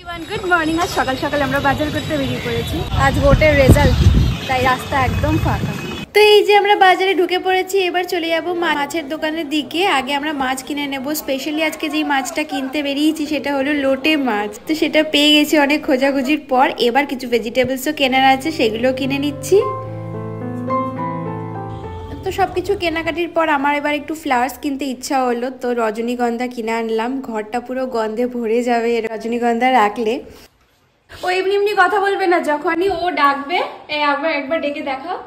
Good morning. আজ সকাল সকাল আমরা বাজার করতে বেরিয়ে পড়েছি। আজ ভোটের রেজাল্ট, তাই রাস্তা একদম ফাঁকা। তো এই যে আমরা বাজারে ঢুকে পড়েছি, এবার চলে যাব মাছের দোকানের দিকে। আগে আমরা মাছ কিনে নেব। স্পেশালি আজকে যেই মাছটা কিনতে বেরিয়েছি সেটা হলো লোটে মাছ। তো সেটা পেয়ে গেছি অনেক খোঁজাখুঁজির পর। এবার কিছু ভেজিটেবলসও কেনার আছে, সেগুলো কিনে নিচ্ছি। তো সবকিছু কেনাকাটির পর আমার এবার একটু ফ্লাওয়ার্স কিনতে ইচ্ছা হলো, তো রজনীগন্ধা কিনে আনলাম। ঘরটা পুরো গন্ধে ভরে যাবে রজনীগন্ধা রাখলে। ও এমনি এমনি কথা বলবে না, যখনই ও ডাকবে এই আবার একবার ডেকে দেখাও।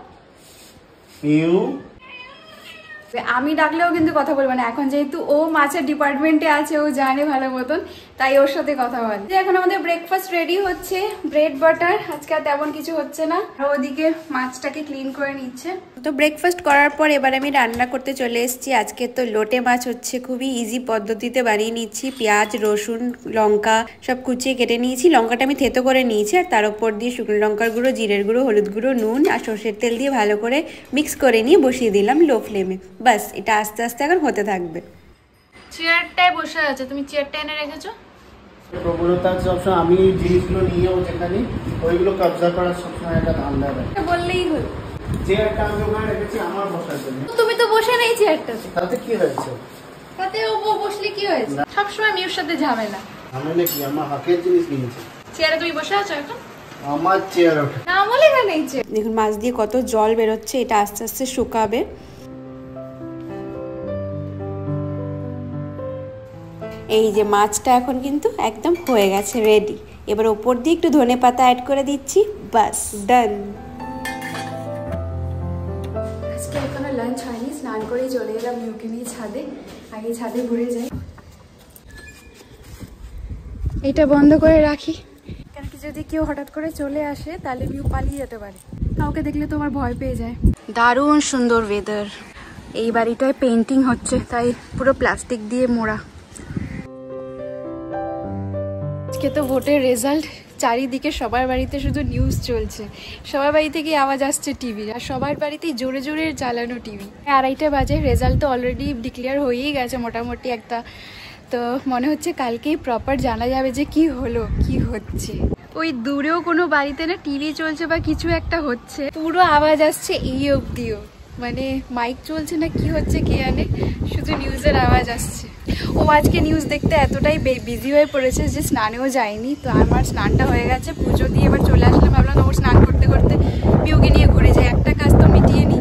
আমি ডাকলেও কিন্তু কথা বলবে না। এখন যেহেতু ও মাছের ডিপার্টমেন্টে আছে, ও জানে ভালো মতন, তাই ওর সাথে কথা বলে। এখন আমাদের ব্রেকফাস্ট রেডি হচ্ছে, ব্রেড বাটার। আজকে আর তেমন কিছু হচ্ছে না। আর ওদিকে মাছটাকে ক্লিন করে নিচ্ছে। তো ব্রেকফাস্ট করার পর এবার আমি রান্না করতে চলে এসেছি। আজকে তো লোটে মাছ হচ্ছে, খুবই ইজি পদ্ধতিতে বানিয়ে নিচ্ছি। পেঁয়াজ, রসুন, লঙ্কা সব কুচিয়ে কেটে নিয়েছি। লঙ্কাটা আমি থেতো করে নিয়েছি, আর তার উপর দিয়ে শুকনো লঙ্কার গুঁড়ো, জিরের গুঁড়ো, হলুদ গুঁড়ো, নুন আর সর্ষের তেল দিয়ে ভালো করে মিক্স করে নিয়ে বসিয়ে দিলাম লো ফ্লেমে। বাস, এটা আস্তে আস্তে এখন হতে থাকবে। চেয়ারটায় বসে আছে, তুমি চেয়ারটা এনে রেখেছো। প্রবণতা সবসময় আমি জিনিসগুলো নিয়েও যেখানে ওইগুলো কবজা করার সবসময় একটা ধান্দা থাকে। বললেই হলো। চেয়ারটা আমি ওখানে রেখেছি আমার বসার জন্য। তুমি তো বসে নেই চেয়ারটাতে। তাতে কি হয়েছে? তাতে ও বসলে কি হয়েছে? সবসময় মিউর সাথে ঝামেলা। আমি কি আমার হাকের জিনিস কিনেছি? চেয়ারে তুমি বসে আছো এখন? আমার চেয়ার ওঠে না বলে কেন? দেখুন মাছ দিয়ে কত জল বেরোচ্ছে, এটা আস্তে আস্তে শুকাবে। এই যে মাছটা এখন কিন্তু একদম হয়ে গেছে, রেডি। এবার ওপর দিয়ে একটু ধনেপাতা অ্যাড করে দিচ্ছি, বাস ডান। আজকে এখনো লাঞ্চ হয়নি, স্নান করেই চলে এলাম মিউকে নিয়ে ছাদে। আগে ছাদে ঘুরে যাই। এটা বন্ধ করে রাখি, কেন কি যদি কেউ হঠাৎ করে চলে আসে তাহলে মিউ পালিয়ে যেতে পারে। কাউকে দেখলে তো আমার ভয় পেয়ে যায়। দারুণ সুন্দর ওয়েদার। এই বাড়িটায় পেন্টিং হচ্ছে, তাই পুরো প্লাস্টিক দিয়ে মোড়া। আজকে তো ভোটের রেজাল্ট, চারিদিকে সবার বাড়িতে শুধু নিউজ চলছে। সবার বাড়ি থেকে আওয়াজ আসছে টিভির, আর সবার বাড়িতেই জোরে জোরে চালানো টিভি। 2:30 বাজে, রেজাল্ট তো অলরেডি ডিক্লেয়ার হয়েই গেছে মোটামুটি একটা। তো মনে হচ্ছে কালকেই প্রপার জানা যাবে যে কি হলো, কি হচ্ছে। ওই দূরেও কোনো বাড়িতে না টিভি চলছে বা কিছু একটা হচ্ছে, পুরো আওয়াজ আসছে এই অবধিও। মানে মাইক চলছে না কি হচ্ছে কে জানে, শুধু নিউজের আওয়াজ আসছে। ও আজকে নিউজ দেখতে এতটাই বিজি হয়ে পড়েছে যে স্নানেও যায়নি। তো আমার স্নানটা হয়ে গেছে, পুজো দিয়ে এবার চলে আসলাম। ভাবলাম ওর স্নান করতে করতে মিউকে নিয়ে ঘুরে যায়, একটা কাজ তো মিটিয়ে নি।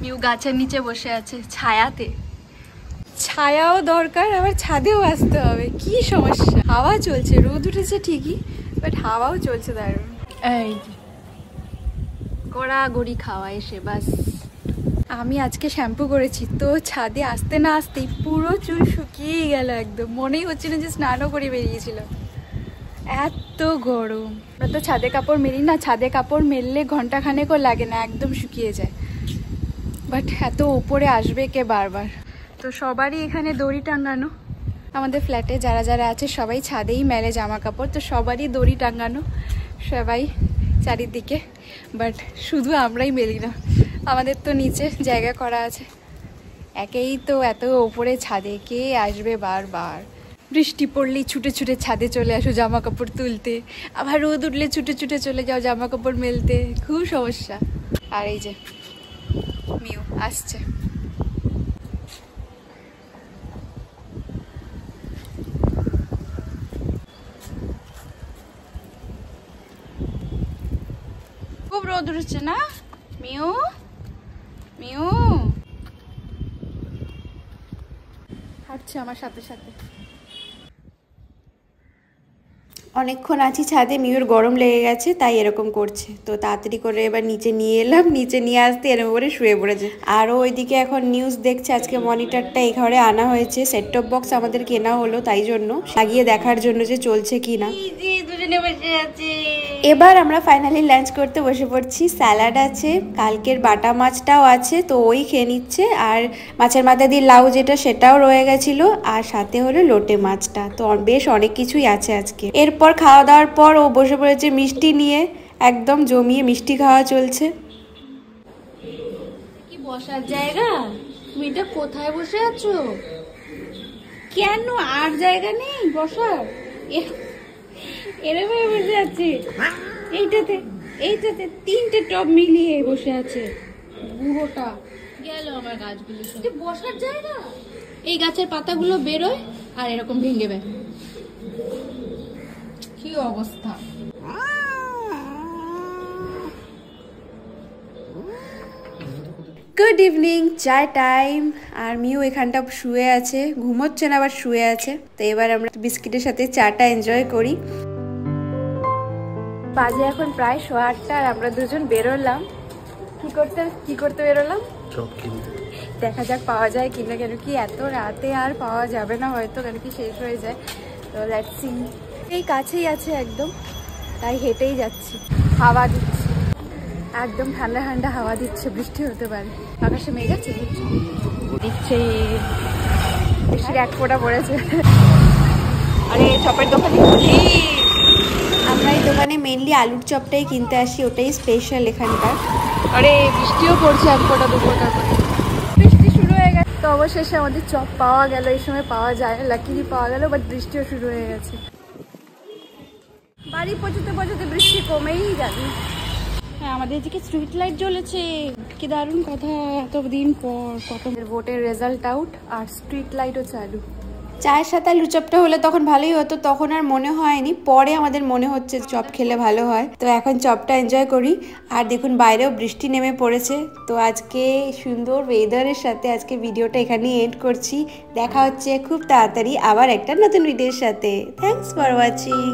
মিউ গাছের নিচে বসে আছে ছায়াতে। ছায়াও দরকার, আবার ছাদেও আসতে হবে, কি সমস্যা। হাওয়া চলছে, রোদ উঠেছে ঠিকই, বাট হাওয়াও চলছে দারুণ। এই গড়াগড়ি খাওয়া এসে বাস। আমি আজকে শ্যাম্পু করেছি, তো ছাদে আসতে না আসতেই পুরো চুল শুকিয়ে গেল একদম। মনেই হচ্ছে না যে স্নানও করে বেরিয়েছিল, এত গরম। আমরা তো ছাদে কাপড় মেলি না, ছাদে কাপড় মেললে ঘন্টাখানেকও লাগে না, একদম শুকিয়ে যায়। বাট এত উপরে আসবে কে বারবার। তো সবারই এখানে দড়ি টাঙানো। আমাদের ফ্ল্যাটে যারা যারা আছে সবাই ছাদেই মেলে জামা কাপড়, তো সবারই দড়ি টাঙানো সবাই চারিদিকে। বাট শুধু আমরাই মেলি না, আমাদের তো নিচে জায়গা করা আছে। একেই তো এত ওপরে ছাদে কে আসবে বারবার। বৃষ্টি পড়লেই ছুটে ছুটে ছাদে চলে আসো জামা কাপড় তুলতে, আবার রোদ উঠলে ছুটে ছুটে চলে যাও জামা কাপড় মেলতে, খুব সমস্যা। আর এই যে মিউ আসছে। খুব রোদ উঠছে না মিউ? মিউ হাঁটছে আমার সাথে সাথে। অনেকক্ষণ আছি ছাদে, মিউর গরম লেগে গেছে তাই এরকম করছে। তো তাড়াতাড়ি করে এবার নিচে নিয়ে এলাম, নিচে নিয়ে আসতে এরকম করে শুয়ে পড়েছে। আরও ওইদিকে এখন নিউজ দেখছে। আজকে মনিটরটা এই ঘরে আনা হয়েছে, সেট টপ বক্স আমাদের কেনা হলো, তাই জন্য লাগিয়ে দেখার জন্য যে চলছে কি না। এবার আমরা ফাইনালি লাঞ্চ করতে বসে পড়ছি। স্যালাড আছে, কালকের বাটা মাছটাও আছে, তো ওই খেয়ে নিচ্ছে। আর মাছের মাথা দিয়ে লাউ যেটা, সেটাও রয়ে গেছিলো। আর সাথে হলো লোটে মাছটা। তো বেশ অনেক কিছুই আছে আজকে। এরপর খাওয়া দাওয়ার পর ও বসে পড়েছে মিষ্টি নিয়ে, একদম জমিয়ে মিষ্টি খাওয়া চলছে। কি বসার জায়গা? তুমি এটা কোথায় বসে আছো? কেন আর জায়গা নেই বসার? এরকম বসে আছে, এইটাতে এইটাতে 3টে টব মিলিয়ে বসে আছে বুড়োটা। গেল আমার গাছগুলো সব। বসার জায়গা, এই গাছের পাতাগুলো বেরোয় আর এরকম ভেঙে বের। কি অবস্থা! গুড ইভিনিং, চায় টাইম। আর মিউ এখানটা শুয়ে আছে, ঘুমোচ্ছে না, আবার শুয়ে আছে। তো এবার আমরা বিস্কিটের সাথে চাটা এনজয় করি। বাজে এখন প্রায় 8:30 আর আমরা দুজন বেরোলাম। কি করতে বেরোলাম? চপ কিনতে। দেখা যাক পাওয়া যায় কিনা, কেন কি এত রাতে আর পাওয়া যাবে না হয়তো, কেন কি শেষ হয়ে যায়। তো লেটস সি। এই কাছেই আছে একদম, তাই হেঁটেই যাচ্ছি। হাওয়া দিচ্ছে, একদম ঠান্ডা ঠান্ডা হাওয়া দিচ্ছে, বৃষ্টি হতে পারে। আকাশে মেঘ আছে, দিচ্ছে, বৃষ্টির এক ফোঁটা পড়েছে। আরে চপের দোকানে আমরা এই দোকানে মেনলি আলুর চপটাই কিনতে আসি, ওটাই স্পেশাল এখানকার। আরে বৃষ্টিও পড়ছে এক ফোঁটা দু ফোঁটা করে। বৃষ্টি শুরু হয়ে গেছে, তো অবশেষে আমাদের চপ পাওয়া গেল। এই সময় পাওয়া যায়, লাকিলি পাওয়া গেল, বাট বৃষ্টিও শুরু হয়ে গেছে। বাড়ি পৌঁছতে পৌঁছতে বৃষ্টি কমেই যাবে। হ্যাঁ, আমাদের এদিকে স্ট্রিট লাইট জ্বলেছে, কি দারুণ কথা। এতদিন পর কত ভোটের রেজাল্ট আউট আর স্ট্রিট লাইটও চালু। চায়ের সাথে আলু চপটা হলে তখন ভালোই হতো, তখন আর মনে হয়নি, পরে আমাদের মনে হচ্ছে চপ খেলে ভালো হয়। তো এখন চপটা এনজয় করি। আর দেখুন বাইরেও বৃষ্টি নেমে পড়েছে। তো আজকে সুন্দর ওয়েদারের সাথে আজকে ভিডিওটা এখানেই এন্ড করছি। দেখা হচ্ছে খুব তাড়াতাড়ি আবার একটা নতুন ভিডিওর সাথে। Thanks for watching.